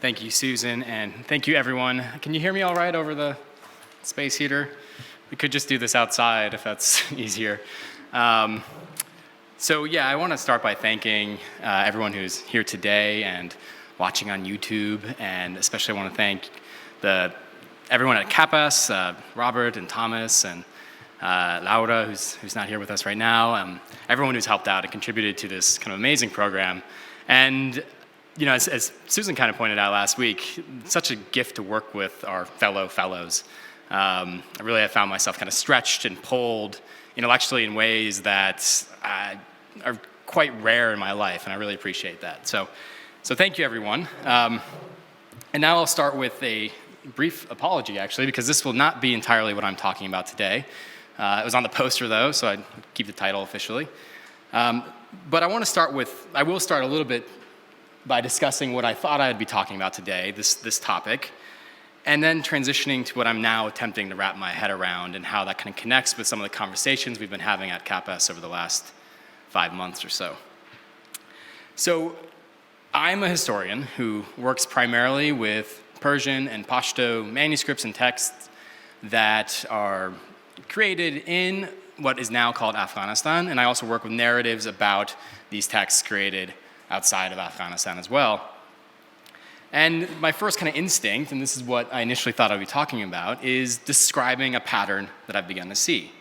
Thank you, Susan, and thank you, everyone. Can you hear me all right over the space heater? We could just do this outside if that's easier. I want to start by thanking everyone who's here today and watching on YouTube, and especially I want to thank everyone at CAPAS, Robert and Thomas and Laura, who's not here with us right now, everyone who's helped out and contributed to this kind of amazing program. And as Susan kind of pointed out last week, it's such a gift to work with our fellows. I really have found myself kind of stretched and pulled intellectually in ways that are quite rare in my life, and I really appreciate that. So thank you, everyone. And now I'll start with a brief apology, actually, because this will not be entirely what I'm talking about today. It was on the poster, though, so I'd keep the title officially. But I will start a little bit by discussing what I thought I'd be talking about today, this topic, and then transitioning to what I'm now attempting to wrap my head around and how that kind of connects with some of the conversations we've been having at CAPAS over the last 5 months or so. So I'm a historian who works primarily with Persian and Pashto manuscripts and texts that are created in what is now called Afghanistan, and I also work with narratives about these texts created outside of Afghanistan as well. And my first kind of instinct, and this is what I initially thought I'd be talking about, is describing a pattern that I've begun to see,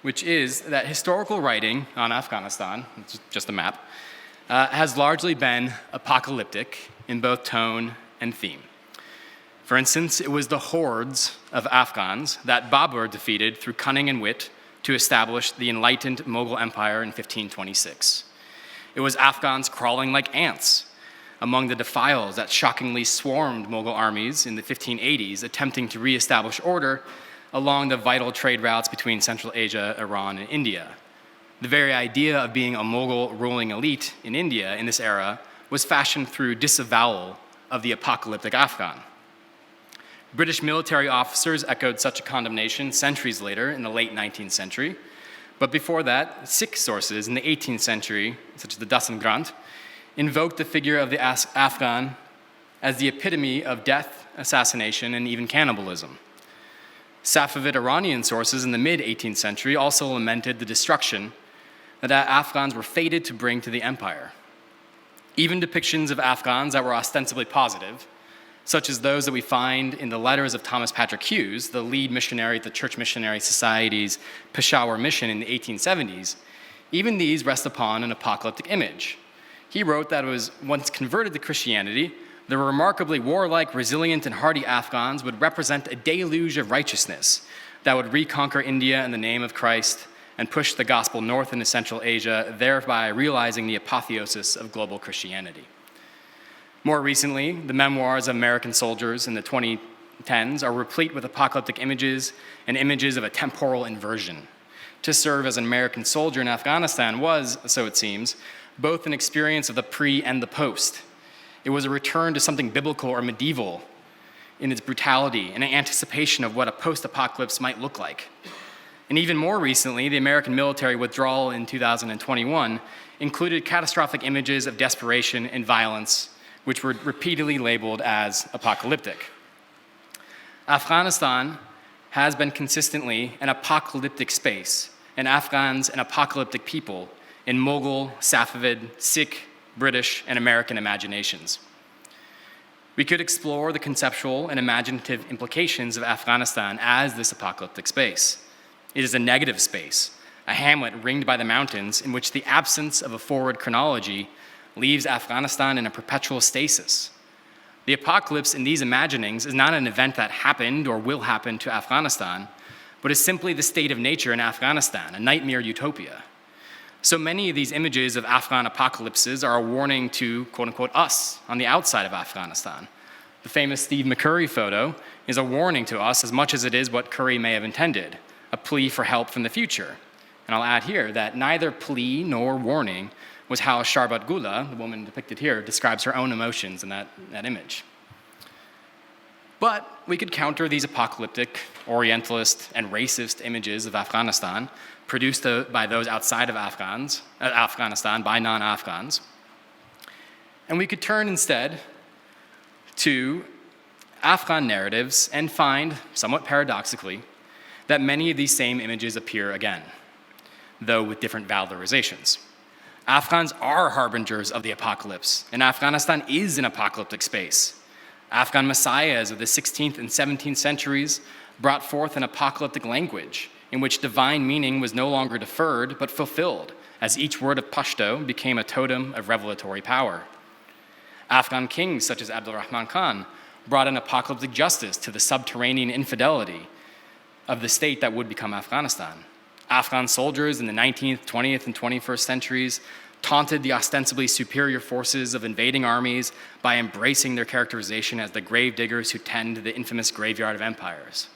which is that historical writing on Afghanistan, it's just a map, has largely been apocalyptic in both tone and theme. For instance, it was the hordes of Afghans that Babur defeated through cunning and wit to establish the enlightened Mughal Empire in 1526. It was Afghans crawling like ants among the defiles that shockingly swarmed Mughal armies in the 1580s, attempting to reestablish order along the vital trade routes between Central Asia, Iran, and India. The very idea of being a Mughal ruling elite in India in this era was fashioned through disavowal of the apocalyptic Afghan. British military officers echoed such a condemnation centuries later in the late 19th century. But before that, Sikh sources in the 18th century, such as the Dasam Granth, invoked the figure of the Afghan as the epitome of death, assassination, and even cannibalism. Safavid Iranian sources in the mid-18th century also lamented the destruction that Afghans were fated to bring to the empire. Even depictions of Afghans that were ostensibly positive, such as those that we find in the letters of Thomas Patrick Hughes, the lead missionary at the Church Missionary Society's Peshawar mission in the 1870s, even these rest upon an apocalyptic image. He wrote that it was once converted to Christianity, the remarkably warlike, resilient, and hardy Afghans would represent a deluge of righteousness that would reconquer India in the name of Christ and push the gospel north into Central Asia, thereby realizing the apotheosis of global Christianity. More recently, the memoirs of American soldiers in the 2010s are replete with apocalyptic images and images of a temporal inversion. To serve as an American soldier in Afghanistan was, so it seems, both an experience of the pre and the post. It was a return to something biblical or medieval in its brutality and an anticipation of what a post-apocalypse might look like. And even more recently, the American military withdrawal in 2021 included catastrophic images of desperation and violence, which were repeatedly labeled as apocalyptic. Afghanistan has been consistently an apocalyptic space, and Afghans an apocalyptic people in Mughal, Safavid, Sikh, British, and American imaginations. We could explore the conceptual and imaginative implications of Afghanistan as this apocalyptic space. It is a negative space, a hamlet ringed by the mountains in which the absence of a forward chronology leaves Afghanistan in a perpetual stasis. The apocalypse in these imaginings is not an event that happened or will happen to Afghanistan, but is simply the state of nature in Afghanistan, a nightmare utopia. So many of these images of Afghan apocalypses are a warning to, quote unquote, us on the outside of Afghanistan. The famous Steve McCurry photo is a warning to us as much as it is what Curry may have intended, a plea for help from the future. And I'll add here that neither plea nor warning was how Sharbat Gula, the woman depicted here, describes her own emotions in that image. But we could counter these apocalyptic, orientalist, and racist images of Afghanistan produced by those outside of Afghanistan by non-Afghans. And we could turn instead to Afghan narratives and find, somewhat paradoxically, that many of these same images appear again, though with different valorizations. Afghans are harbingers of the apocalypse, and Afghanistan is an apocalyptic space. Afghan messiahs of the 16th and 17th centuries brought forth an apocalyptic language in which divine meaning was no longer deferred but fulfilled, as each word of Pashto became a totem of revelatory power. Afghan kings such as Abdul-Rahman Khan brought an apocalyptic justice to the subterranean infidelity of the state that would become Afghanistan. Afghan soldiers in the 19th, 20th, and 21st centuries taunted the ostensibly superior forces of invading armies by embracing their characterization as the grave diggers who tend the infamous graveyard of empires.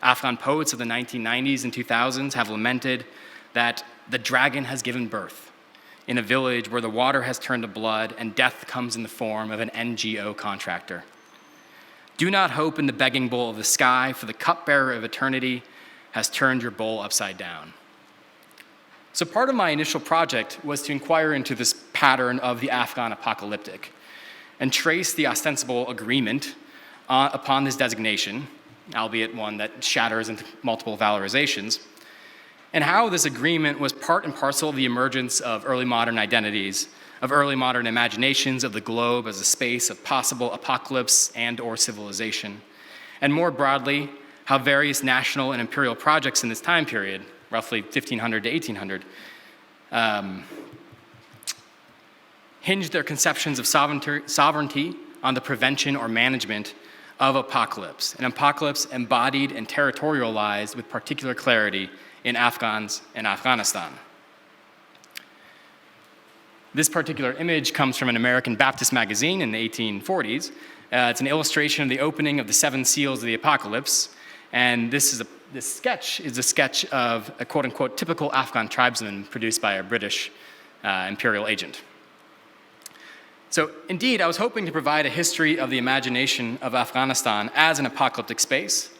Afghan poets of the 1990s and 2000s have lamented that the dragon has given birth in a village where the water has turned to blood and death comes in the form of an NGO contractor. Do not hope in the begging bowl of the sky, for the cupbearer of eternity has turned your bowl upside down. So part of my initial project was to inquire into this pattern of the Afghan apocalyptic and trace the ostensible agreement upon this designation, albeit one that shatters into multiple valorizations, and how this agreement was part and parcel of the emergence of early modern identities, of early modern imaginations of the globe as a space of possible apocalypse and or civilization, and more broadly, how various national and imperial projects in this time period, roughly 1500 to 1800, hinged their conceptions of sovereignty on the prevention or management of apocalypse, an apocalypse embodied and territorialized with particular clarity in Afghans and Afghanistan. This particular image comes from an American Baptist magazine in the 1840s. It's an illustration of the opening of the seven seals of the apocalypse. And this sketch is a sketch of a quote-unquote typical Afghan tribesman produced by a British imperial agent. So indeed, I was hoping to provide a history of the imagination of Afghanistan as an apocalyptic space,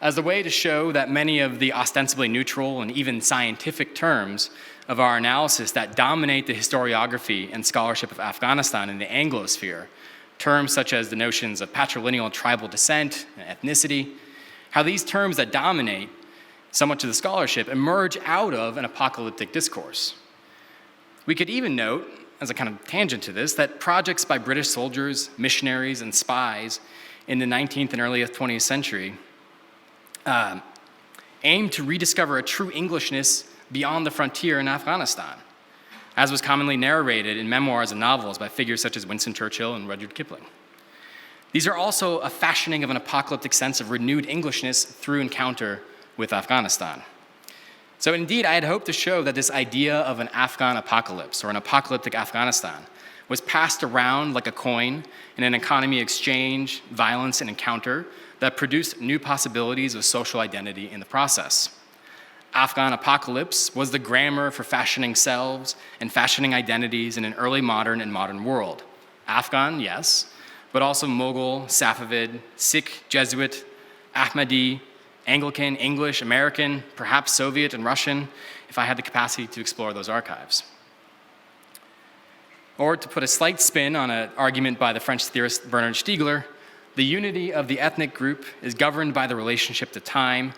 as a way to show that many of the ostensibly neutral and even scientific terms of our analysis that dominate the historiography and scholarship of Afghanistan in the Anglosphere, terms such as the notions of patrilineal tribal descent and ethnicity, how these terms that dominate so much of the scholarship emerge out of an apocalyptic discourse. We could even note, as a kind of tangent to this, that projects by British soldiers, missionaries, and spies in the 19th and early 20th century aimed to rediscover a true Englishness beyond the frontier in Afghanistan, as was commonly narrated in memoirs and novels by figures such as Winston Churchill and Rudyard Kipling. These are also a fashioning of an apocalyptic sense of renewed Englishness through encounter with Afghanistan. So indeed, I had hoped to show that this idea of an Afghan apocalypse or an apocalyptic Afghanistan was passed around like a coin in an economy exchange, violence, and encounter that produced new possibilities of social identity in the process. Afghan apocalypse was the grammar for fashioning selves and fashioning identities in an early modern and modern world. Afghan, yes, but also Mughal, Safavid, Sikh, Jesuit, Ahmadi, Anglican, English, American, perhaps Soviet and Russian, if I had the capacity to explore those archives. Or to put a slight spin on an argument by the French theorist Bernard Stiegler, the unity of the ethnic group is governed by the relationship to time,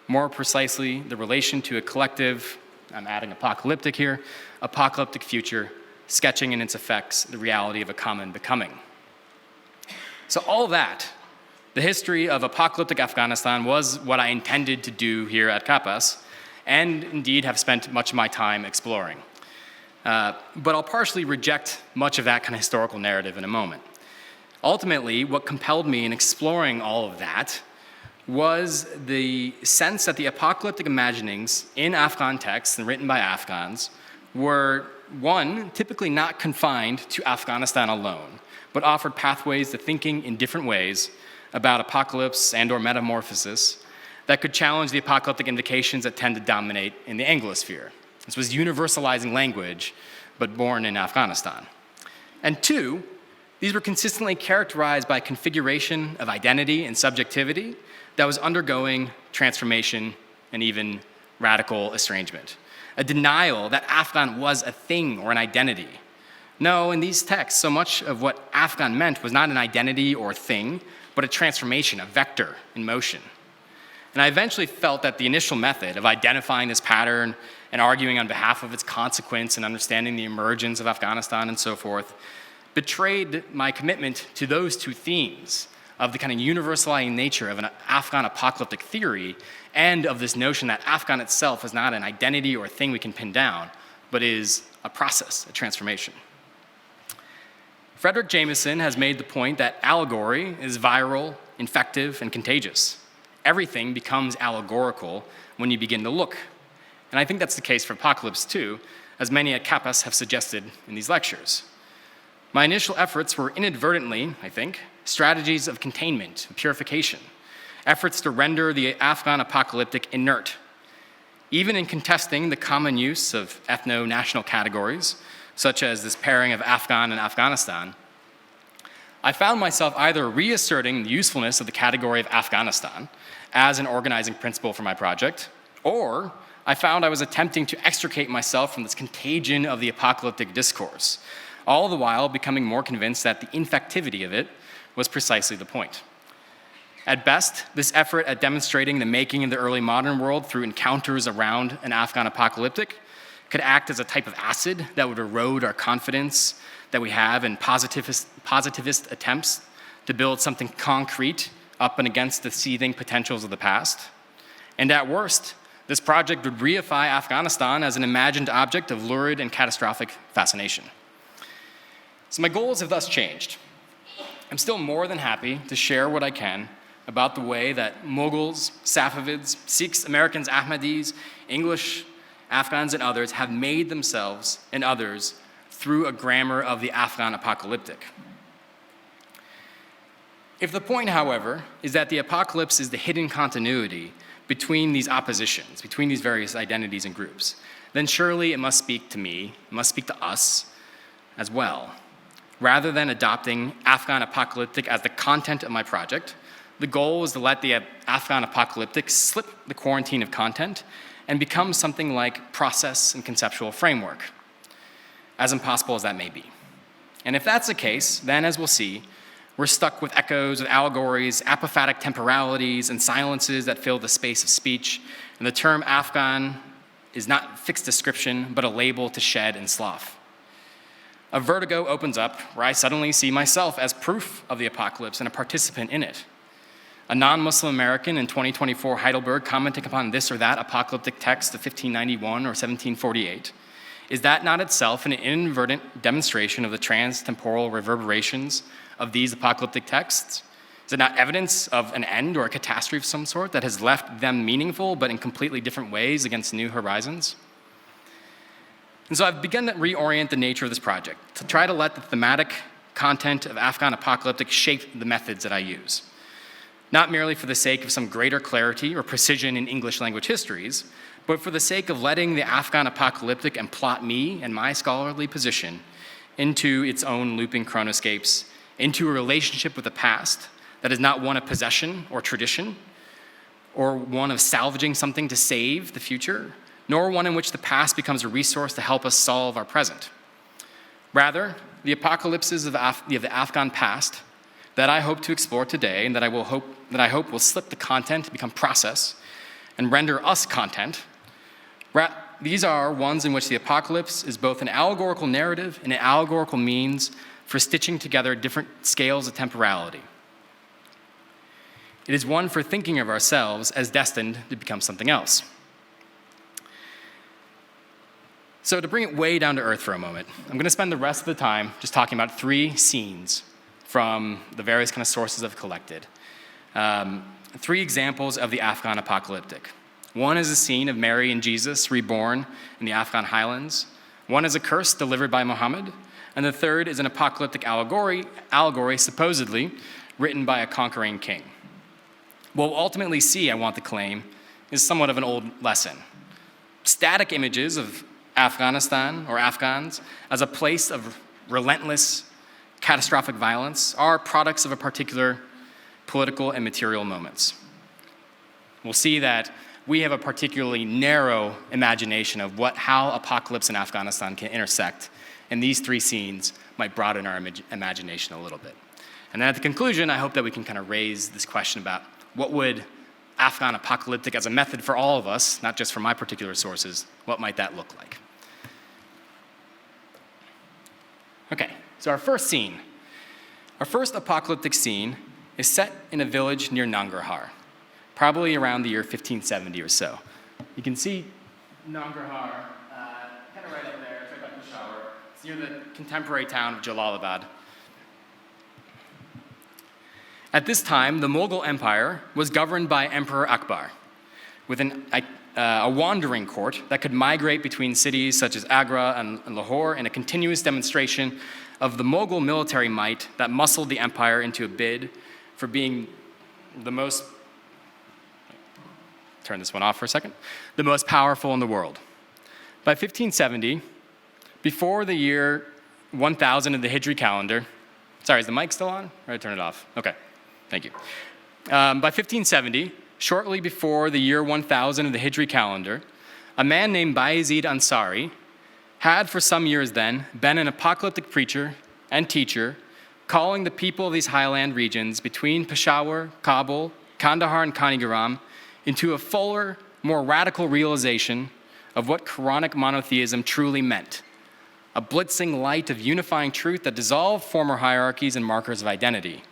more precisely, the relation to a collective, I'm adding apocalyptic here, apocalyptic future, sketching in its effects the reality of a common becoming. So all that, the history of apocalyptic Afghanistan, was what I intended to do here at CAPAS, and indeed have spent much of my time exploring. But I'll partially reject much of that kind of historical narrative in a moment. Ultimately, what compelled me in exploring all of that was the sense that the apocalyptic imaginings in Afghan texts and written by Afghans were, one, typically not confined to Afghanistan alone, but offered pathways to thinking in different ways about apocalypse and or metamorphosis that could challenge the apocalyptic indications that tend to dominate in the Anglosphere. This was universalizing language, but born in Afghanistan. And two, these were consistently characterized by a configuration of identity and subjectivity that was undergoing transformation and even radical estrangement. A denial that Afghan was a thing or an identity, No, in these texts, so much of what Afghan meant was not an identity or thing, but a transformation, a vector in motion. And I eventually felt that the initial method of identifying this pattern and arguing on behalf of its consequence and understanding the emergence of Afghanistan and so forth betrayed my commitment to those two themes of the kind of universalizing nature of an Afghan apocalyptic theory and of this notion that Afghan itself is not an identity or a thing we can pin down, but is a process, a transformation. Frederick Jameson has made the point that allegory is viral, infective, and contagious. Everything becomes allegorical when you begin to look. And I think that's the case for apocalypse too, as many at CAPAS have suggested in these lectures. My initial efforts were inadvertently, I think, strategies of containment, purification, efforts to render the Afghan apocalyptic inert. Even in contesting the common use of ethno-national categories, such as this pairing of Afghan and Afghanistan, I found myself either reasserting the usefulness of the category of Afghanistan as an organizing principle for my project, or I found I was attempting to extricate myself from this contagion of the apocalyptic discourse, all the while becoming more convinced that the infectivity of it was precisely the point. At best, this effort at demonstrating the making of the early modern world through encounters around an Afghan apocalyptic could act as a type of acid that would erode our confidence that we have in positivist attempts to build something concrete up and against the seething potentials of the past. And at worst, this project would reify Afghanistan as an imagined object of lurid and catastrophic fascination. So my goals have thus changed. I'm still more than happy to share what I can about the way that Mughals, Safavids, Sikhs, Americans, Ahmadis, English, Afghans, and others have made themselves and others through a grammar of the Afghan apocalyptic. If the point, however, is that the apocalypse is the hidden continuity between these oppositions, between these various identities and groups, then surely it must speak to me, it must speak to us as well. Rather than adopting Afghan apocalyptic as the content of my project, the goal was to let the Afghan apocalyptic slip the quarantine of content and become something like process and conceptual framework, as impossible as that may be. And if that's the case, then as we'll see, we're stuck with echoes of allegories, apophatic temporalities, and silences that fill the space of speech, and the term Afghan is not fixed description, but a label to shed and slough. A vertigo opens up where I suddenly see myself as proof of the apocalypse and a participant in it. A non-Muslim American in 2024 Heidelberg commenting upon this or that apocalyptic text of 1591 or 1748. Is that not itself an inadvertent demonstration of the trans-temporal reverberations of these apocalyptic texts? Is it not evidence of an end or a catastrophe of some sort that has left them meaningful but in completely different ways against new horizons? And so I've begun to reorient the nature of this project to try to let the thematic content of Afghan apocalyptic shape the methods that I use. Not merely for the sake of some greater clarity or precision in English language histories, but for the sake of letting the Afghan apocalyptic and plot me and my scholarly position into its own looping chronoscapes, into a relationship with the past that is not one of possession or tradition, or one of salvaging something to save the future, nor one in which the past becomes a resource to help us solve our present. Rather, the apocalypses of the Afghan past that I hope to explore today and that I hope will slip the content to become process and render us content, these are ones in which the apocalypse is both an allegorical narrative and an allegorical means for stitching together different scales of temporality. It is one for thinking of ourselves as destined to become something else. So to bring it way down to earth for a moment, I'm going to spend the rest of the time just talking about 3 scenes from the various kind of sources I've collected. 3 examples of the Afghan apocalyptic. One is a scene of Mary and Jesus reborn in the Afghan highlands. One is a curse delivered by Muhammad. And the third is an apocalyptic allegory supposedly written by a conquering king. What we'll ultimately see, I want to claim, is somewhat of an old lesson. Static images of Afghanistan or Afghans as a place of relentless, catastrophic violence are products of a particular political and material moments. We'll see that we have a particularly narrow imagination of how apocalypse in Afghanistan can intersect and these three scenes might broaden our imagination a little bit. And then at the conclusion, I hope that we can kind of raise this question about what would Afghan apocalyptic as a method for all of us, not just for my particular sources, what might that look like? Okay, so our first apocalyptic scene is set in a village near Nangarhar, probably around the year 1570 or so. You can see Nangarhar, kind of right up there, it's right by Peshawar. It's near the contemporary town of Jalalabad. At this time, the Mughal Empire was governed by Emperor Akbar, with a wandering court that could migrate between cities such as Agra and Lahore in a continuous demonstration of the Mughal military might that muscled the empire into a bid for being the most powerful in the world. By 1570, before the year 1000 of the Hijri calendar, sorry, is the mic still on? Or did I turn it off? Okay, thank you. By 1570, shortly before the year 1000 of the Hijri calendar, a man named Bayezid Ansari had for some years then been an apocalyptic preacher and teacher, calling the people of these highland regions between Peshawar, Kabul, Kandahar, and Kanigaram into a fuller, more radical realization of what Quranic monotheism truly meant, a blitzing light of unifying truth that dissolved former hierarchies and markers of identity,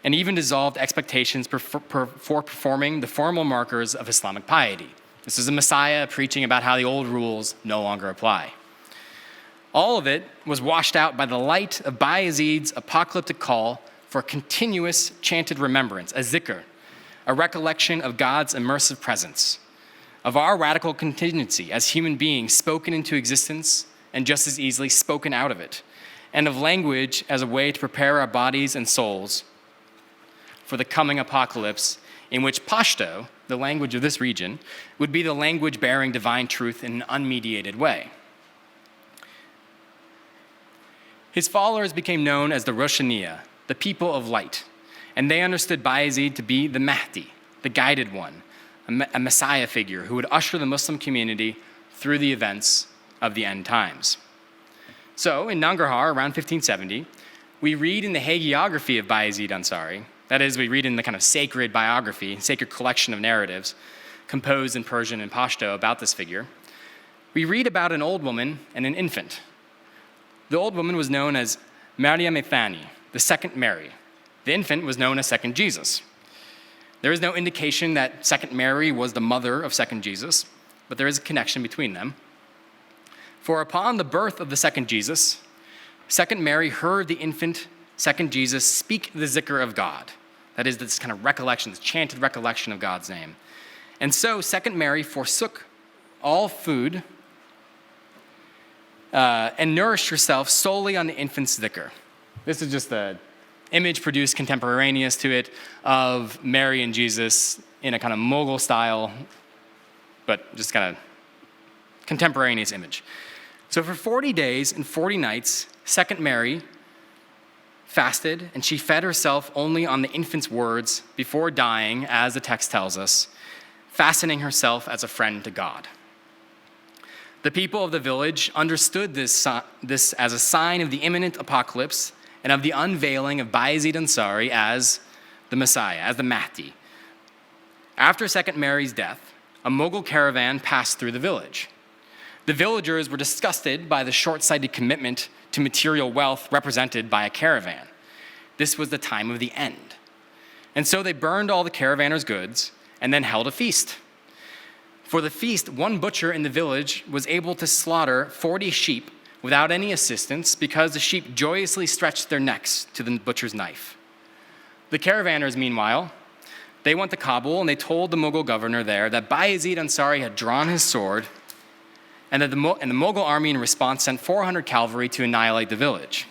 and even dissolved expectations for performing the formal markers of Islamic piety. This is a Messiah preaching about how the old rules no longer apply. All of it was washed out by the light of Bayezid's apocalyptic call for continuous chanted remembrance, a zikr, a recollection of God's immersive presence, of our radical contingency as human beings spoken into existence and just as easily spoken out of it, and of language as a way to prepare our bodies and souls for the coming apocalypse in which Pashto, the language of this region, would be the language bearing divine truth in an unmediated way. His followers became known as the Roshaniya, the people of light, and they understood Bayezid to be the Mahdi, the guided one, a Messiah figure who would usher the Muslim community through the events of the end times. So, in Nangarhar, around 1570, we read in the hagiography of Bayezid Ansari, that is, we read in the kind of sacred biography, sacred collection of narratives composed in Persian and Pashto about this figure, we read about an old woman and an infant. The old woman was known as Maryam Thani, the second Mary. The infant was known as second Jesus. There is no indication that second Mary was the mother of second Jesus, but there is a connection between them. For upon the birth of the second Jesus, second Mary heard the infant second Jesus speak the zikr of God. That is, this kind of recollection, this chanted recollection of God's name. And so second Mary forsook all food and nourished herself solely on the infant's zikr. This is just the image produced contemporaneous to it of Mary and Jesus in a kind of Mughal style, but just kind of contemporaneous image. So for 40 days and 40 nights, second Mary fasted, and she fed herself only on the infant's words before dying, as the text tells us, fastening herself as a friend to God. The people of the village understood this as a sign of the imminent apocalypse and of the unveiling of Bayezid Ansari as the Messiah, as the Mahdi. After second Mary's death, a Mughal caravan passed through the village. The villagers were disgusted by the short-sighted commitment to material wealth represented by a caravan. This was the time of the end. And so they burned all the caravanners' goods and then held a feast. For the feast, one butcher in the village was able to slaughter 40 sheep without any assistance because the sheep joyously stretched their necks to the butcher's knife. The caravanners, meanwhile, they went to Kabul and they told the Mughal governor there that Bayezid Ansari had drawn his sword and the Mughal army in response sent 400 cavalry to annihilate the village.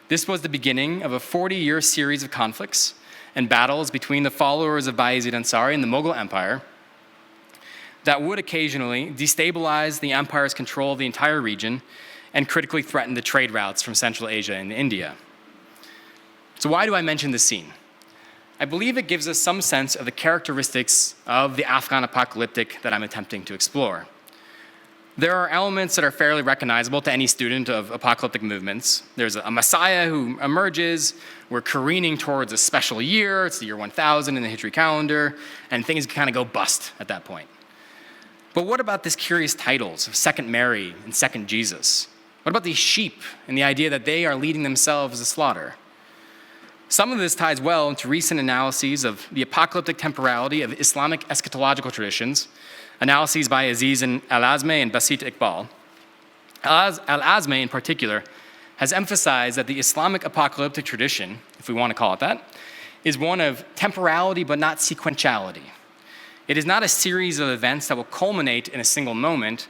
This was the beginning of a 40-year series of conflicts and battles between the followers of Bayezid Ansari and the Mughal Empire that would occasionally destabilize the empire's control of the entire region and critically threaten the trade routes from Central Asia and India. So why do I mention this scene? I believe it gives us some sense of the characteristics of the Afghan apocalyptic that I'm attempting to explore. There are elements that are fairly recognizable to any student of apocalyptic movements. There's a Messiah who emerges. We're careening towards a special year. It's the year 1000 in the history calendar, and things kind of go bust at that point. But what about these curious titles of Second Mary and Second Jesus? What about these sheep and the idea that they are leading themselves to slaughter? Some of this ties well into recent analyses of the apocalyptic temporality of Islamic eschatological traditions, analyses by Aziz and Al-Azmeh and Basit Iqbal. Al-Azmeh in particular has emphasized that the Islamic apocalyptic tradition, if we want to call it that, is one of temporality but not sequentiality. It is not a series of events that will culminate in a single moment,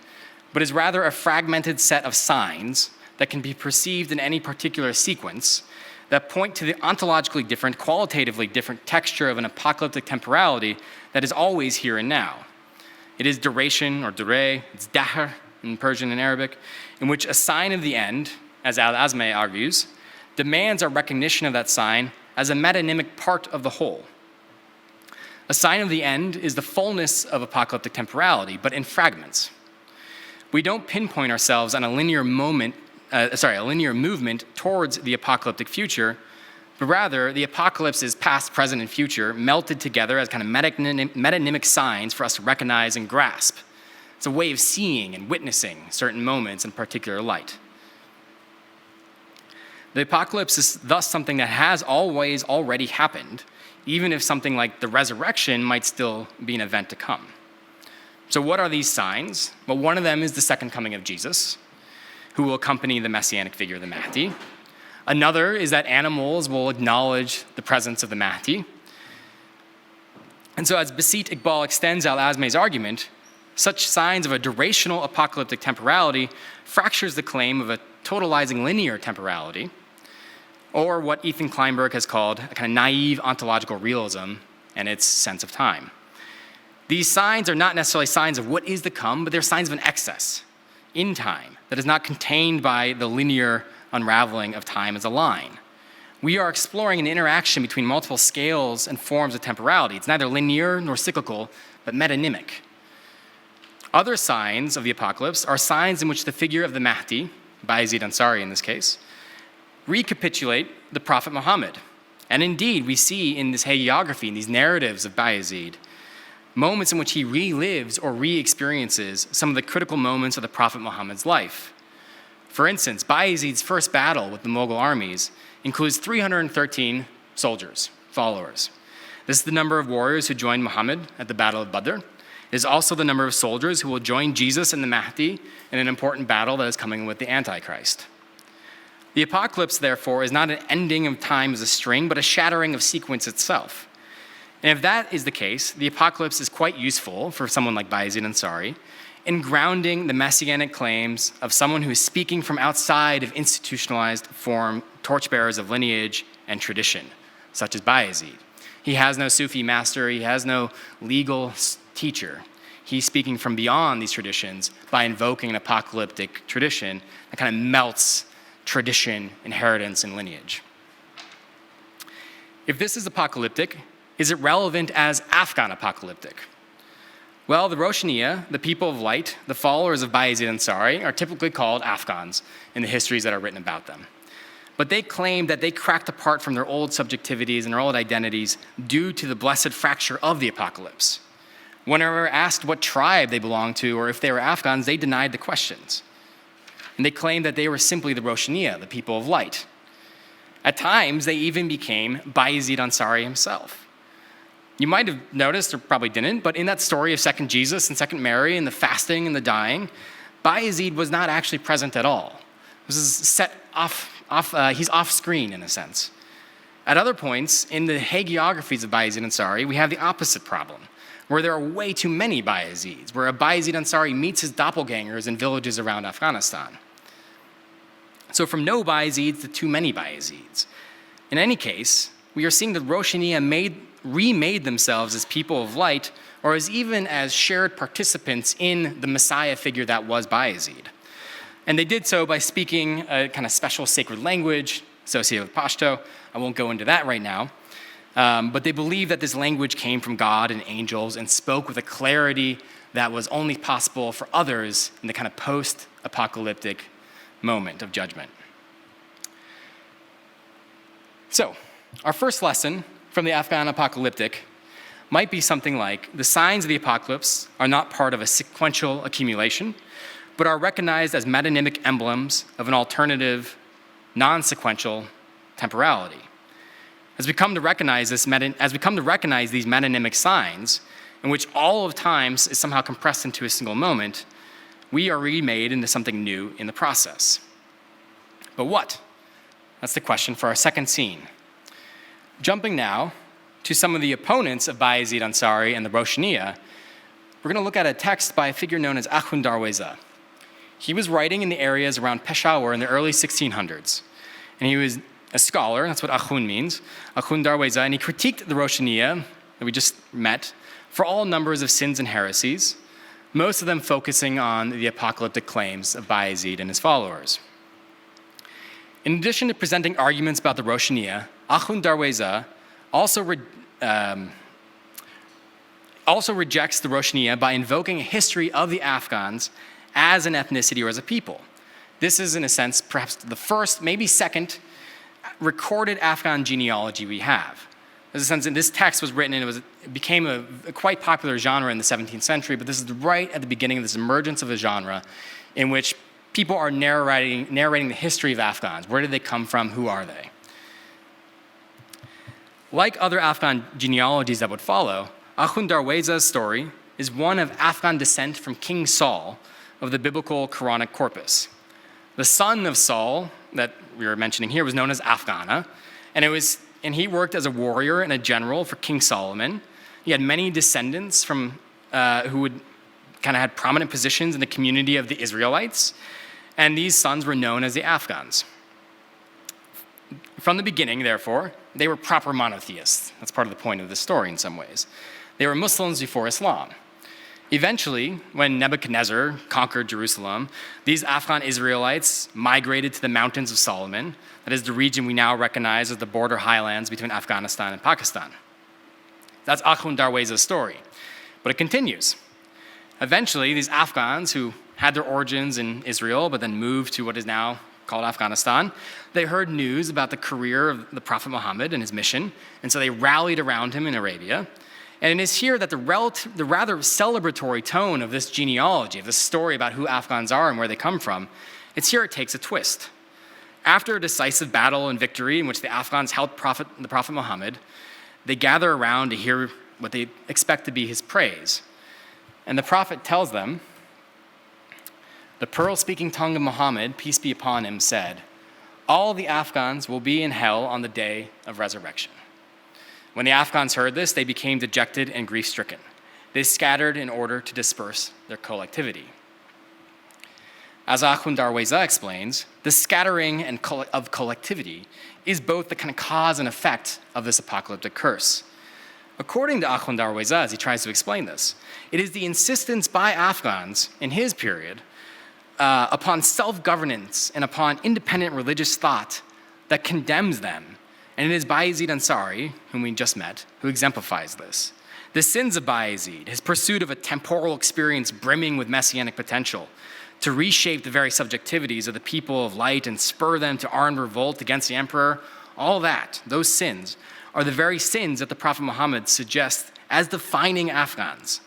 but is rather a fragmented set of signs that can be perceived in any particular sequence that point to the ontologically different, qualitatively different texture of an apocalyptic temporality that is always here and now. It is duration, or dureh, it's dahr in Persian and Arabic, in which a sign of the end, as Al-Azmeh argues, demands our recognition of that sign as a metonymic part of the whole. A sign of the end is the fullness of apocalyptic temporality, but in fragments. We don't pinpoint ourselves on a linear movement towards the apocalyptic future, but rather the apocalypse is past, present, and future melted together as kind of metonymic signs for us to recognize and grasp. It's a way of seeing and witnessing certain moments in particular light. The apocalypse is thus something that has always already happened, even if something like the resurrection might still be an event to come. So what are these signs? Well, one of them is the second coming of Jesus, who will accompany the messianic figure of the Mahdi. Another is that animals will acknowledge the presence of the Mahdi. And so as Basit Iqbal extends Al-Azmeh's argument, such signs of a durational apocalyptic temporality fractures the claim of a totalizing linear temporality, or what Ethan Kleinberg has called a kind of naive ontological realism and its sense of time. These signs are not necessarily signs of what is to come, but they're signs of an excess in time that is not contained by the linear unraveling of time as a line. We are exploring an interaction between multiple scales and forms of temporality. It's neither linear nor cyclical, but metonymic. Other signs of the apocalypse are signs in which the figure of the Mahdi, Bayezid Ansari in this case, recapitulate the Prophet Muhammad. And indeed, we see in this hagiography, in these narratives of Bayezid, moments in which he relives or re-experiences some of the critical moments of the Prophet Muhammad's life. For instance, Bayezid's first battle with the Mughal armies includes 313 soldiers, followers. This is the number of warriors who joined Muhammad at the Battle of Badr. It is also the number of soldiers who will join Jesus and the Mahdi in an important battle that is coming with the Antichrist. The apocalypse, therefore, is not an ending of time as a string, but a shattering of sequence itself. And if that is the case, the apocalypse is quite useful for someone like Bayezid Ansari in grounding the messianic claims of someone who is speaking from outside of institutionalized form, torchbearers of lineage and tradition, such as Bayezid. He has no Sufi master, he has no legal teacher. He's speaking from beyond these traditions by invoking an apocalyptic tradition that kind of melts tradition, inheritance, and lineage. If this is apocalyptic, is it relevant as Afghan apocalyptic? Well, the Roshaniya, the people of light, the followers of Bayezid Ansari, are typically called Afghans in the histories that are written about them. But they claim that they cracked apart from their old subjectivities and their old identities due to the blessed fracture of the apocalypse. Whenever asked what tribe they belonged to or if they were Afghans, they denied the questions. And they claimed that they were simply the Roshaniya, the people of light. At times, they even became Bayezid Ansari himself. You might have noticed, or probably didn't, but in that story of second Jesus and second Mary and the fasting and the dying, Bayezid was not actually present at all. This is set he's off screen in a sense. At other points, in the hagiographies of Bayezid Ansari, we have the opposite problem, where there are way too many Bayezids, where a Bayezid Ansari meets his doppelgangers in villages around Afghanistan. So from no Bayezids to too many Bayezids. In any case, we are seeing the Roshaniya remade themselves as people of light, or as shared participants in the Messiah figure that was Bayezid. And they did so by speaking a kind of special sacred language associated with Pashto. I won't go into that right now. But they believe that this language came from God and angels and spoke with a clarity that was only possible for others in the kind of post-apocalyptic moment of judgment. So, our first lesson from the Afghan apocalyptic might be something like, the signs of the apocalypse are not part of a sequential accumulation, but are recognized as metonymic emblems of an alternative, non-sequential temporality. As we come to recognize these metonymic signs, in which all of time is somehow compressed into a single moment, we are remade into something new in the process. But what? That's the question for our second scene. Jumping now to some of the opponents of Bayezid Ansari and the Roshaniya, we're going to look at a text by a figure known as Akhund Darweza. He was writing in the areas around Peshawar in the early 1600s, and he was a scholar, that's what Akhund means, Akhund Darweza, and he critiqued the Roshaniya that we just met for all numbers of sins and heresies, most of them focusing on the apocalyptic claims of Bayezid and his followers. In addition to presenting arguments about the Roshaniya, Akhund Darweza also rejects the Roshaniya by invoking a history of the Afghans as an ethnicity or as a people. This is, in a sense, perhaps the first, maybe second, recorded Afghan genealogy we have. In a sense, this text was written and it became a quite popular genre in the 17th century, but this is right at the beginning of this emergence of a genre in which people are narrating the history of Afghans. Where did they come from? Who are they? Like other Afghan genealogies that would follow, Akhund Darweza's story is one of Afghan descent from King Saul of the biblical Quranic corpus. The son of Saul that we were mentioning here was known as Afghana, and he worked as a warrior and a general for King Solomon. He had many descendants who would kind of had prominent positions in the community of the Israelites, and these sons were known as the Afghans. From the beginning, therefore, they were proper monotheists. That's part of the point of this story in some ways. They were Muslims before Islam. Eventually, when Nebuchadnezzar conquered Jerusalem, these Afghan Israelites migrated to the mountains of Solomon, that is the region we now recognize as the border highlands between Afghanistan and Pakistan. That's Akhund Darweza's story. But it continues. Eventually, these Afghans who had their origins in Israel but then moved to what is now called Afghanistan, they heard news about the career of the Prophet Muhammad and his mission, and so they rallied around him in Arabia. And it is here that the rather celebratory tone of this genealogy, of this story about who Afghans are and where they come from, it's here it takes a twist. After a decisive battle and victory in which the Afghans held the Prophet Muhammad, they gather around to hear what they expect to be his praise. And the Prophet tells them, "The pearl-speaking tongue of Muhammad, peace be upon him, said, 'All the Afghans will be in hell on the day of resurrection.'" When the Afghans heard this, they became dejected and grief-stricken. They scattered in order to disperse their collectivity. As Akhund Darweza explains, the scattering of collectivity is both the kind of cause and effect of this apocalyptic curse. According to Akhund Darweza, as he tries to explain this, it is the insistence by Afghans in his period upon self-governance and upon independent religious thought that condemns them. And it is Bayezid Ansari, whom we just met, who exemplifies this. The sins of Bayezid, his pursuit of a temporal experience brimming with messianic potential, to reshape the very subjectivities of the people of light and spur them to armed revolt against the emperor, all that, those sins, are the very sins that the Prophet Muhammad suggests as defining Afghans,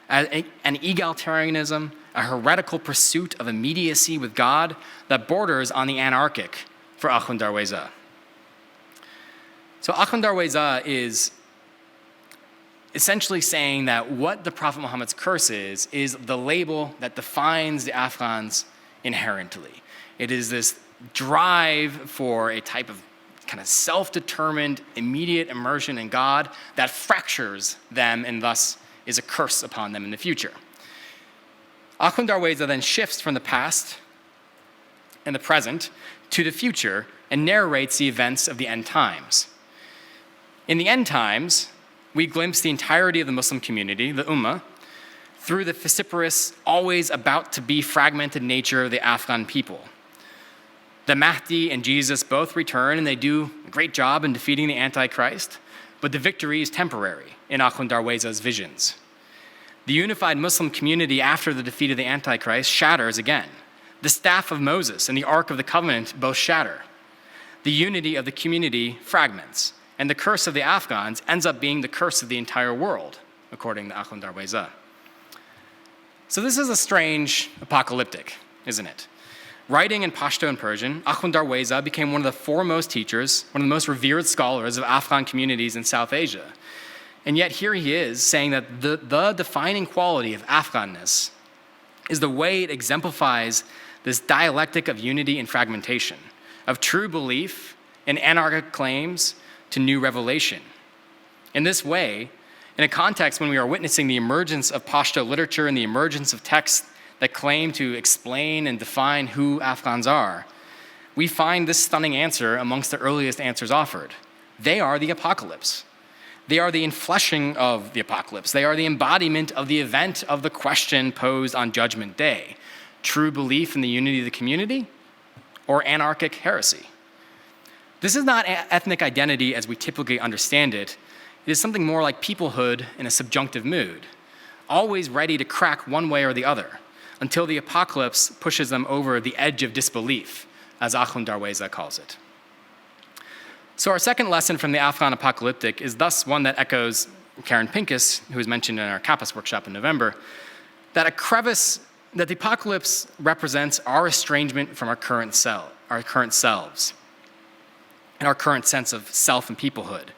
as an egalitarianism, a heretical pursuit of immediacy with God that borders on the anarchic for Akhund Darweza. So Akhund Darweza is essentially saying that what the Prophet Muhammad's curse is the label that defines the Afghans inherently. It is this drive for a type of kind of self-determined, immediate immersion in God that fractures them and thus is a curse upon them in the future. Akhund Darweza then shifts from the past and the present to the future and narrates the events of the end times. In the end times, we glimpse the entirety of the Muslim community, the Ummah, through the vociferous, always about to be fragmented nature of the Afghan people. The Mahdi and Jesus both return, and they do a great job in defeating the Antichrist, but the victory is temporary in Akhund Darweza's visions. The unified Muslim community after the defeat of the Antichrist shatters again. The staff of Moses and the Ark of the Covenant both shatter. The unity of the community fragments, and the curse of the Afghans ends up being the curse of the entire world, according to Akhund Darweza. So this is a strange apocalyptic, isn't it? Writing in Pashto and Persian, Akhund Darweza became one of the foremost teachers, one of the most revered scholars of Afghan communities in South Asia. And yet here he is saying that the defining quality of Afghanness is the way it exemplifies this dialectic of unity and fragmentation, of true belief and anarchic claims to new revelation. In this way, in a context when we are witnessing the emergence of Pashto literature and the emergence of texts that claim to explain and define who Afghans are, we find this stunning answer amongst the earliest answers offered. They are the apocalypse. They are the infleshing of the apocalypse. They are the embodiment of the event of the question posed on Judgment Day: true belief in the unity of the community or anarchic heresy. This is not ethnic identity as we typically understand it. It is something more like peoplehood in a subjunctive mood, always ready to crack one way or the other, until the apocalypse pushes them over the edge of disbelief, as Akhund Darweza calls it. So our second lesson from the Afghan apocalyptic is thus one that echoes Karen Pincus, who was mentioned in our Kappas workshop in November, that the apocalypse represents our estrangement from our current selves, and our current sense of self and peoplehood,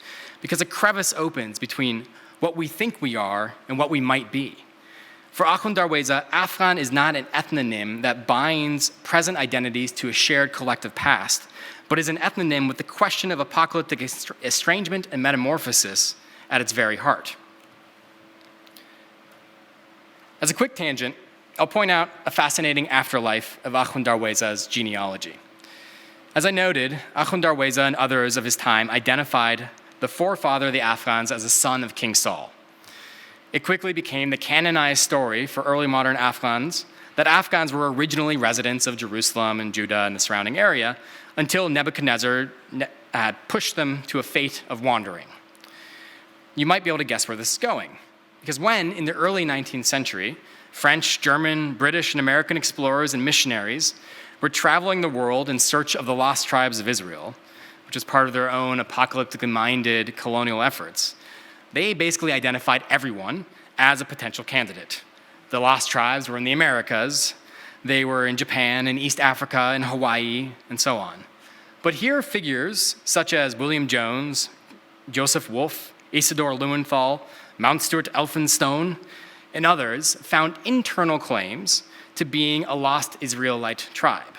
because a crevice opens between what we think we are and what we might be. For Akhund Darweza, Afghan is not an ethnonym that binds present identities to a shared collective past, but is an ethnonym with the question of apocalyptic estrangement and metamorphosis at its very heart. As a quick tangent, I'll point out a fascinating afterlife of Akhund Darweza's genealogy. As I noted, Akhund Darweza and others of his time identified the forefather of the Afghans as a son of King Saul. It quickly became the canonized story for early modern Afghans that Afghans were originally residents of Jerusalem and Judah and the surrounding area until Nebuchadnezzar had pushed them to a fate of wandering. You might be able to guess where this is going, because when, in the early 19th century, French, German, British, and American explorers and missionaries were traveling the world in search of the lost tribes of Israel, which is part of their own apocalyptically minded colonial efforts, they basically identified everyone as a potential candidate. The lost tribes were in the Americas, they were in Japan, in East Africa, and Hawaii, and so on. But here figures such as William Jones, Joseph Wolfe, Isidore Lowenthal, Mount Stuart Elphinstone, and others found internal claims to being a lost Israelite tribe.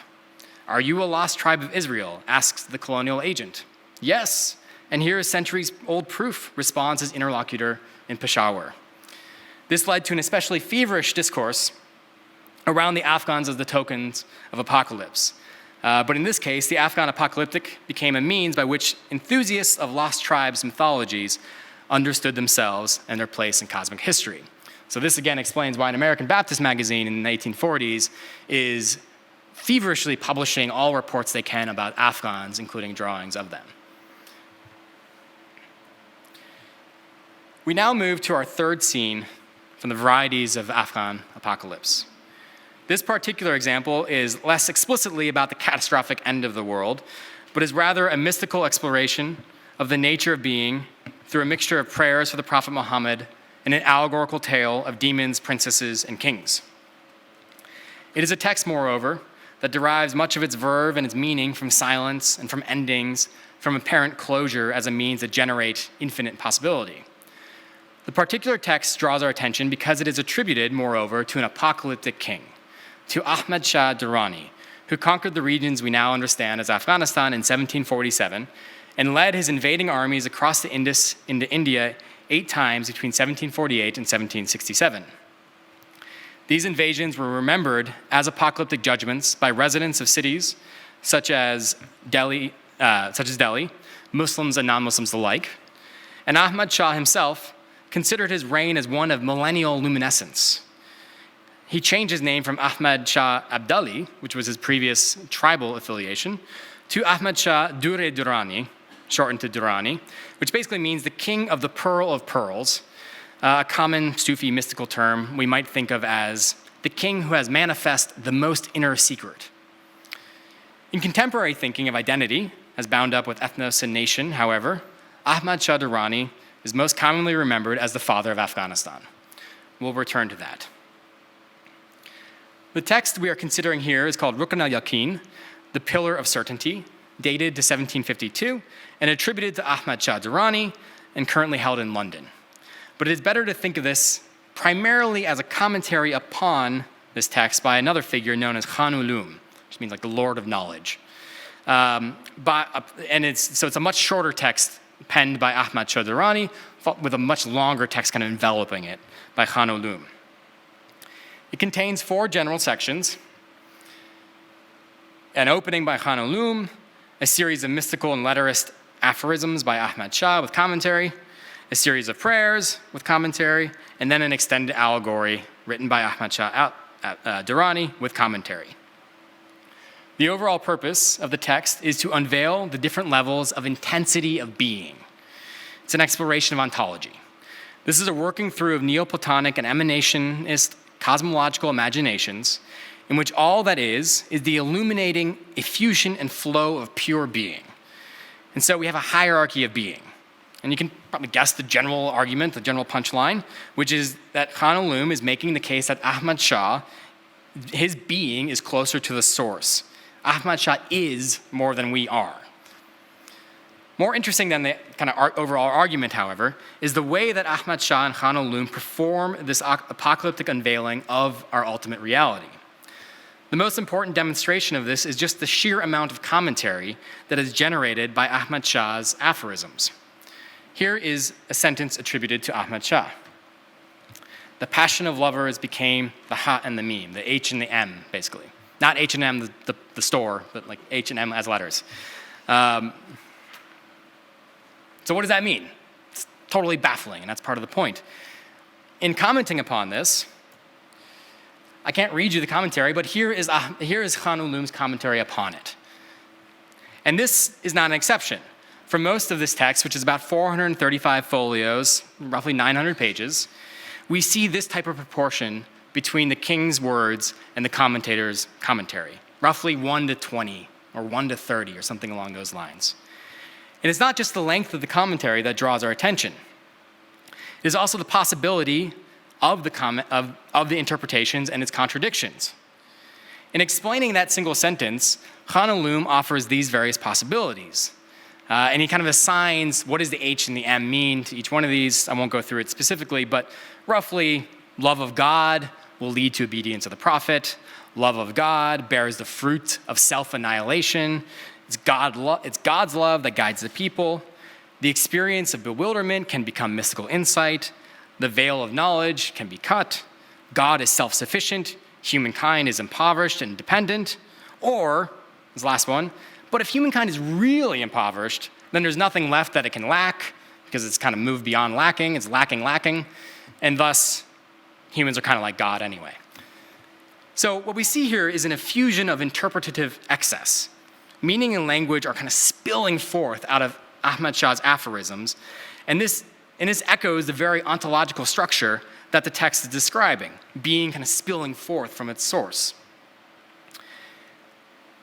Are you a lost tribe of Israel? Asks the colonial agent. Yes, and here is centuries-old proof, responds his interlocutor in Peshawar. This led to an especially feverish discourse around the Afghans as the tokens of apocalypse. But in this case, the Afghan apocalyptic became a means by which enthusiasts of lost tribes mythologies understood themselves and their place in cosmic history. So this again explains why an American Baptist magazine in the 1840s is feverishly publishing all reports they can about Afghans, including drawings of them. We now move to our third scene from the varieties of Afghan apocalypse. This particular example is less explicitly about the catastrophic end of the world, but is rather a mystical exploration of the nature of being through a mixture of prayers for the Prophet Muhammad and an allegorical tale of demons, princesses, and kings. It is a text, moreover, that derives much of its verve and its meaning from silence and from endings, from apparent closure as a means to generate infinite possibility. The particular text draws our attention because it is attributed, moreover, to an apocalyptic king, to Ahmad Shah Durrani, who conquered the regions we now understand as Afghanistan in 1747 and led his invading armies across the Indus into India 8 times between 1748 and 1767. These invasions were remembered as apocalyptic judgments by residents of cities such as Delhi, Muslims and non-Muslims alike, and Ahmad Shah himself considered his reign as one of millennial luminescence. He changed his name from Ahmad Shah Abdali, which was his previous tribal affiliation, to Ahmad Shah Dure Durrani, shortened to Durrani, which basically means the king of the pearl of pearls, a common Sufi mystical term we might think of as the king who has manifest the most inner secret. In contemporary thinking of identity, as bound up with ethnos and nation, however, Ahmad Shah Durrani is most commonly remembered as the father of Afghanistan. We'll return to that. The text we are considering here is called Rukn al-Yaqin, the Pillar of Certainty, dated to 1752 and attributed to Ahmad Shah Durrani and currently held in London. But it is better to think of this primarily as a commentary upon this text by another figure known as Khan Ulum, which means like the Lord of Knowledge. It's a much shorter text penned by Ahmad Shah Durrani with a much longer text kind of enveloping it by Khan Ulum. It contains 4 general sections: an opening by Khan Ulum, a series of mystical and letterist aphorisms by Ahmad Shah with commentary, a series of prayers with commentary, and then an extended allegory written by Ahmad Shah Durrani with commentary. The overall purpose of the text is to unveil the different levels of intensity of being. It's an exploration of ontology. This is a working through of Neoplatonic and emanationist cosmological imaginations in which all that is the illuminating effusion and flow of pure being. And so we have a hierarchy of being. And you can probably guess the general argument, the general punchline, which is that Khan Ulum is making the case that Ahmad Shah, his being is closer to the source. Ahmad Shah is more than we are. More interesting than the kind of overall argument, however, is the way that Ahmad Shah and Khan Ulum perform this apocalyptic unveiling of our ultimate reality. The most important demonstration of this is just the sheer amount of commentary that is generated by Ahmad Shah's aphorisms. Here is a sentence attributed to Ahmad Shah. The passion of lovers became the ha and the meme, the H and the M, basically. Not H&M, the store, but like H&M as letters. So what does that mean? It's totally baffling, and that's part of the point. In commenting upon this, I can't read you the commentary, but here is Khan Ulum's commentary upon it. And this is not an exception. For most of this text, which is about 435 folios, roughly 900 pages, we see this type of proportion between the king's words and the commentator's commentary, roughly 1 to 20 or 1 to 30 or something along those lines. And it's not just the length of the commentary that draws our attention. It is also the possibility of the interpretations and its contradictions. In explaining that single sentence, Khan Ulum offers these various possibilities. And he kind of assigns what does the H and the M mean to each one of these. I won't go through it specifically, but roughly, love of God will lead to obedience of the prophet. Love of God bears the fruit of self-annihilation. It's God's love that guides the people. The experience of bewilderment can become mystical insight. The veil of knowledge can be cut. God is self-sufficient. Humankind is impoverished and dependent. Or, this last one, but if humankind is really impoverished, then there's nothing left that it can lack because it's kind of moved beyond lacking. It's lacking. And thus, humans are kind of like God anyway. So what we see here is an effusion of interpretative excess. Meaning and language are kind of spilling forth out of Ahmad Shah's aphorisms, and this echoes the very ontological structure that the text is describing, being kind of spilling forth from its source.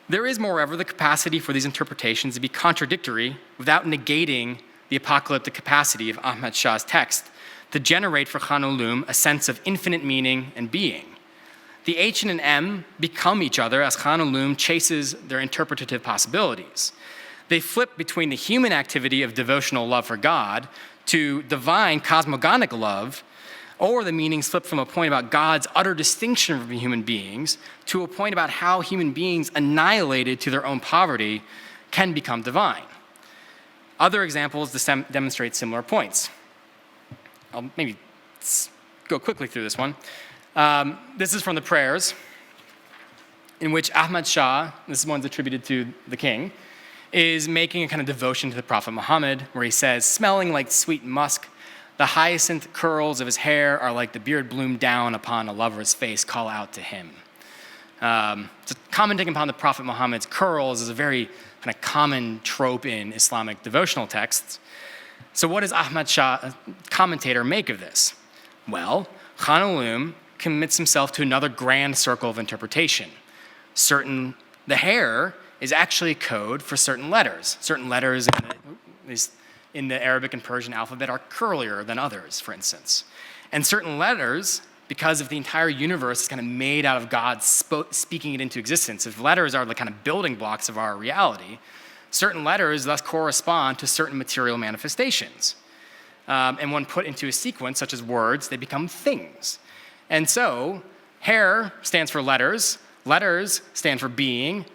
There is, moreover, the capacity for these interpretations to be contradictory without negating the apocalyptic capacity of Ahmad Shah's text to generate for Khan Ulum a sense of infinite meaning and being. The H and an M become each other as Khan Ulum chases their interpretative possibilities. They flip between the human activity of devotional love for God to divine cosmogonic love, or the meanings flip from a point about God's utter distinction from human beings to a point about how human beings annihilated to their own poverty can become divine. Other examples demonstrate similar points. I'll maybe go quickly through this one. This is from the prayers, in which Ahmad Shah, this one's attributed to the king, is making a kind of devotion to the Prophet Muhammad, where he says, smelling like sweet musk, the hyacinth curls of his hair are like the beard bloomed down upon a lover's face, call out to him. So commenting upon the Prophet Muhammad's curls is a very kind of common trope in Islamic devotional texts. So what does Ahmad Shah, commentator, make of this? Well, Khan al-Lum commits himself to another grand circle of interpretation. The hair is actually code for certain letters. Certain letters in the Arabic and Persian alphabet are curlier than others, for instance. And certain letters, because of the entire universe is kind of made out of God speaking it into existence, if letters are the kind of building blocks of our reality, certain letters thus correspond to certain material manifestations. And when put into a sequence, such as words, they become things. And so, hair stands for letters stand for being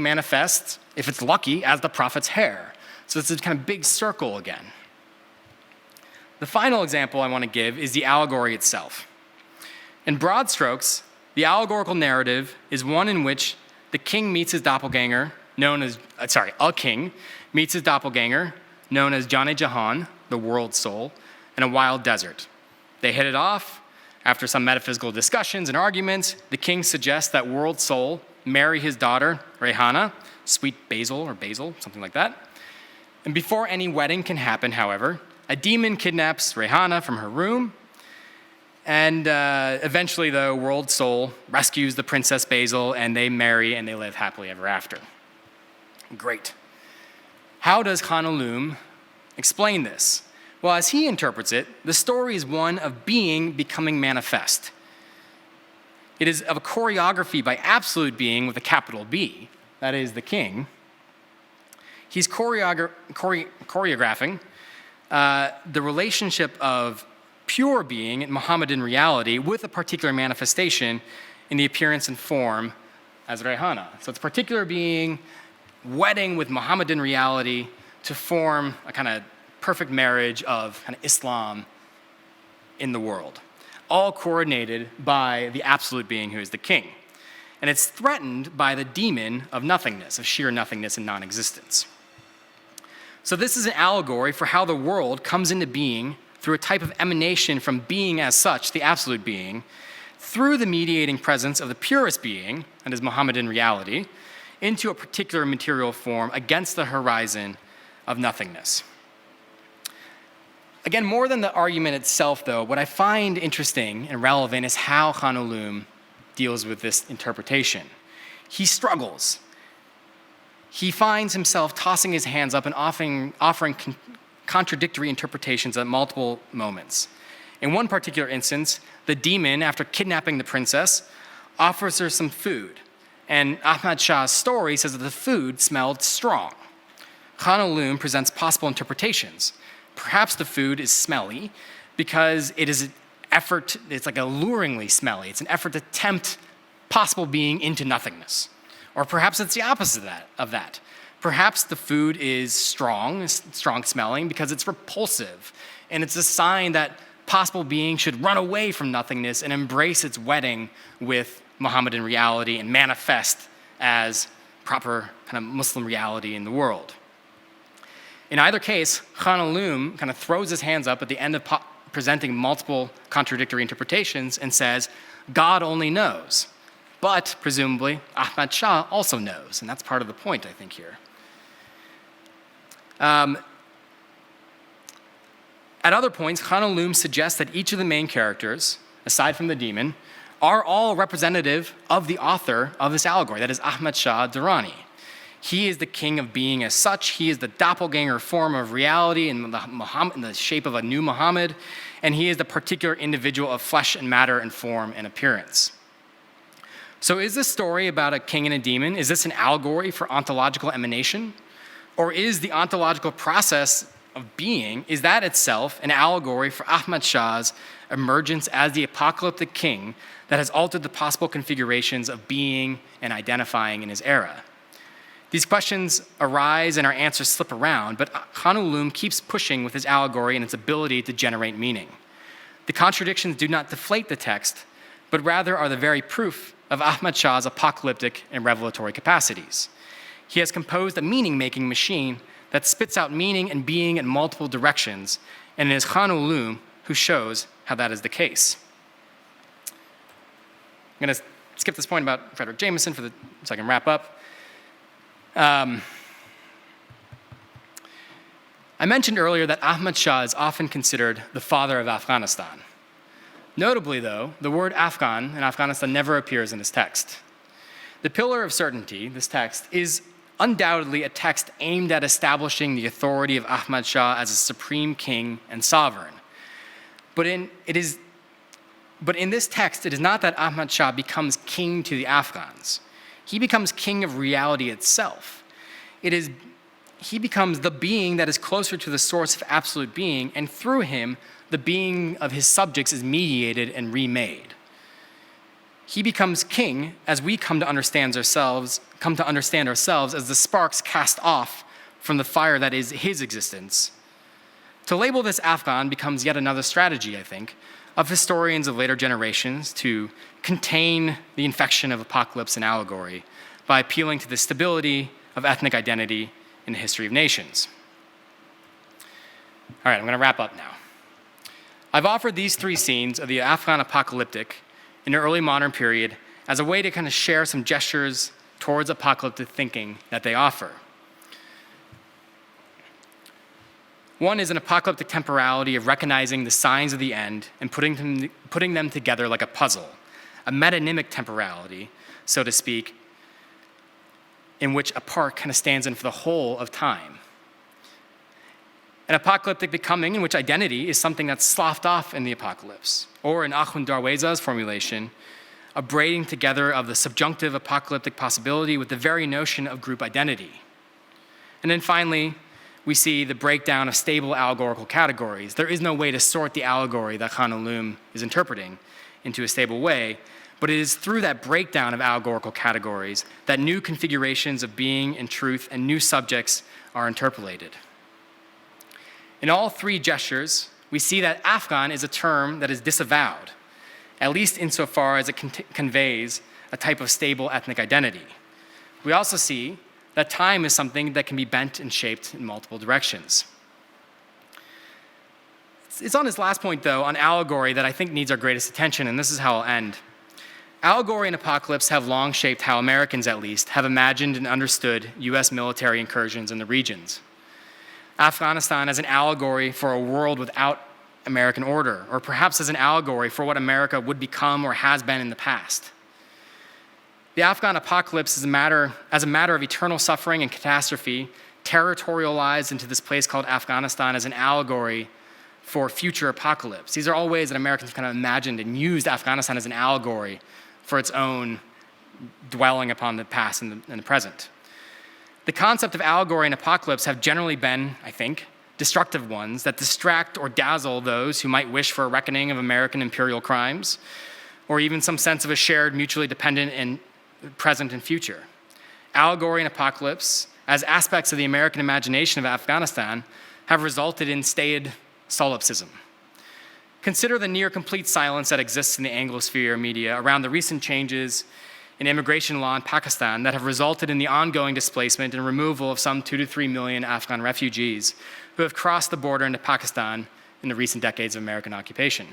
manifests, if it's lucky, as the prophet's hair. So it's a kind of big circle again. The final example I want to give is the allegory itself. In broad strokes, the allegorical narrative is one in which the king meets his doppelganger, a king meets his doppelganger, known as Jane-Jahan, the world soul, in a wild desert. They hit it off. After some metaphysical discussions and arguments, the king suggests that world soul marry his daughter, Rehana, sweet basil, something like that. And before any wedding can happen, however, a demon kidnaps Rehana from her room, and eventually the world soul rescues the princess Basil, and they marry and they live happily ever after. Great. How does Khan al-Lum explain this? Well, as he interprets it, the story is one of being becoming manifest. It is of a choreography by absolute being with a capital B, that is the king. He's choreographing the relationship of pure being and Mohammedan reality with a particular manifestation in the appearance and form as Rehana. So it's particular being wedding with Mohammedan reality to form a kind of perfect marriage of kind of Islam in the world, all coordinated by the absolute being who is the king. And it's threatened by the demon of nothingness, of sheer nothingness and non-existence. So this is an allegory for how the world comes into being through a type of emanation from being as such, the absolute being, through the mediating presence of the purest being, that is Mohammedan reality, into a particular material form against the horizon of nothingness. Again, more than the argument itself, though, what I find interesting and relevant is how Khan al-Lum deals with this interpretation. He struggles. He finds himself tossing his hands up and offering contradictory interpretations at multiple moments. In one particular instance, the demon, after kidnapping the princess, offers her some food. And Ahmad Shah's story says that the food smelled strong. Khan al-Lum presents possible interpretations. Perhaps the food is smelly because it is an effort, it's like alluringly smelly. It's an effort to tempt possible being into nothingness. Or perhaps it's the opposite of that. Perhaps the food is strong smelling because it's repulsive. And it's a sign that possible being should run away from nothingness and embrace its wedding with Mohammedan reality and manifest as proper kind of Muslim reality in the world. In either case, Khan al-Lum kind of throws his hands up at the end of presenting multiple contradictory interpretations and says, God only knows. But presumably, Ahmad Shah also knows, and that's part of the point, I think, here. At other points, Khan al-Lum suggests that each of the main characters, aside from the demon, are all representative of the author of this allegory, that is Ahmad Shah Durrani. He is the king of being as such. He is the doppelganger form of reality in the shape of a new Muhammad, and he is the particular individual of flesh and matter and form and appearance. So is this story about a king and a demon, is this an allegory for ontological emanation? Or is the ontological process of being, is that itself an allegory for Ahmad Shah's emergence as the apocalyptic king that has altered the possible configurations of being and identifying in his era? These questions arise and our answers slip around, but Khan al-Lum keeps pushing with his allegory and its ability to generate meaning. The contradictions do not deflate the text, but rather are the very proof of Ahmad Shah's apocalyptic and revelatory capacities. He has composed a meaning-making machine that spits out meaning and being in multiple directions, and it is Khan al-Lum who shows how that is the case. I'm going to skip this point about Frederick Jameson so I can wrap up. I mentioned earlier that Ahmad Shah is often considered the father of Afghanistan. Notably, though, the word Afghan in Afghanistan never appears in this text. The Pillar of Certainty, this text, is undoubtedly a text aimed at establishing the authority of Ahmad Shah as a supreme king and sovereign. But in this text, it is not that Ahmad Shah becomes king to the Afghans. He becomes king of reality itself. He becomes the being that is closer to the source of absolute being, and through him, the being of his subjects is mediated and remade. He becomes king as we come to understand ourselves as the sparks cast off from the fire that is his existence. To label this Afghan becomes yet another strategy, I think, of historians of later generations to contain the infection of apocalypse and allegory by appealing to the stability of ethnic identity in the history of nations. All right, I'm going to wrap up now. I've offered these three scenes of the Afghan apocalyptic in the early modern period as a way to kind of share some gestures towards apocalyptic thinking that they offer. One is an apocalyptic temporality of recognizing the signs of the end and putting them together like a puzzle, a metonymic temporality, so to speak, in which a part kind of stands in for the whole of time. An apocalyptic becoming in which identity is something that's sloughed off in the apocalypse, or in Ahund Darweza's formulation, a braiding together of the subjunctive apocalyptic possibility with the very notion of group identity. And then finally, we see the breakdown of stable allegorical categories. There is no way to sort the allegory that Khan Ulum is interpreting into a stable way, but it is through that breakdown of allegorical categories that new configurations of being and truth and new subjects are interpolated. In all three gestures, we see that Afghan is a term that is disavowed, at least insofar as it conveys a type of stable ethnic identity. We also see that time is something that can be bent and shaped in multiple directions. It's on this last point, though, on allegory, that I think needs our greatest attention, and this is how I'll end. Allegory and apocalypse have long shaped how Americans, at least, have imagined and understood US military incursions in the regions. Afghanistan as an allegory for a world without American order, or perhaps as an allegory for what America would become or has been in the past. The Afghan apocalypse is as a matter of eternal suffering and catastrophe, territorialized into this place called Afghanistan as an allegory for future apocalypse. These are all ways that Americans kind of imagined and used Afghanistan as an allegory for its own dwelling upon the past and the present. The concept of allegory and apocalypse have generally been, I think, destructive ones that distract or dazzle those who might wish for a reckoning of American imperial crimes, or even some sense of a shared, mutually dependent and present and future. Allegory and apocalypse, as aspects of the American imagination of Afghanistan, have resulted in staid solipsism. Consider the near complete silence that exists in the Anglosphere media around the recent changes in immigration law in Pakistan that have resulted in the ongoing displacement and removal of some 2 to 3 million Afghan refugees who have crossed the border into Pakistan in the recent decades of American occupation.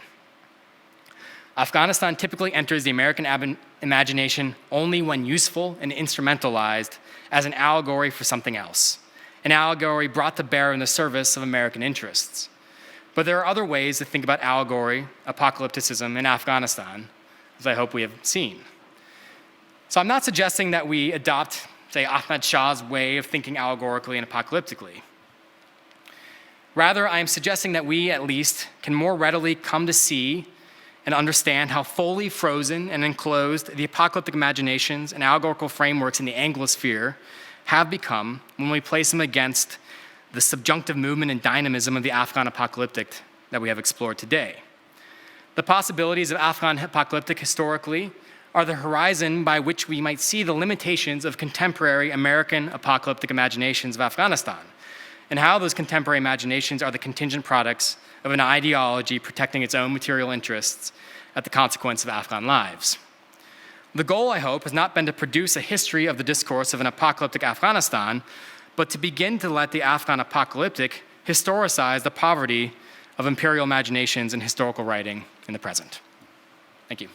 Afghanistan typically enters the American imagination only when useful and instrumentalized as an allegory for something else, an allegory brought to bear in the service of American interests. But there are other ways to think about allegory, apocalypticism in Afghanistan, as I hope we have seen. So I'm not suggesting that we adopt, say, Ahmad Shah's way of thinking allegorically and apocalyptically. Rather, I am suggesting that we, at least, can more readily come to see and understand how fully frozen and enclosed the apocalyptic imaginations and allegorical frameworks in the Anglosphere have become when we place them against the subjunctive movement and dynamism of the Afghan apocalyptic that we have explored today. The possibilities of Afghan apocalyptic historically are the horizon by which we might see the limitations of contemporary American apocalyptic imaginations of Afghanistan, and how those contemporary imaginations are the contingent products of an ideology protecting its own material interests at the consequence of Afghan lives. The goal, I hope, has not been to produce a history of the discourse of an apocalyptic Afghanistan, but to begin to let the Afghan apocalyptic historicize the poverty of imperial imaginations and historical writing in the present. Thank you.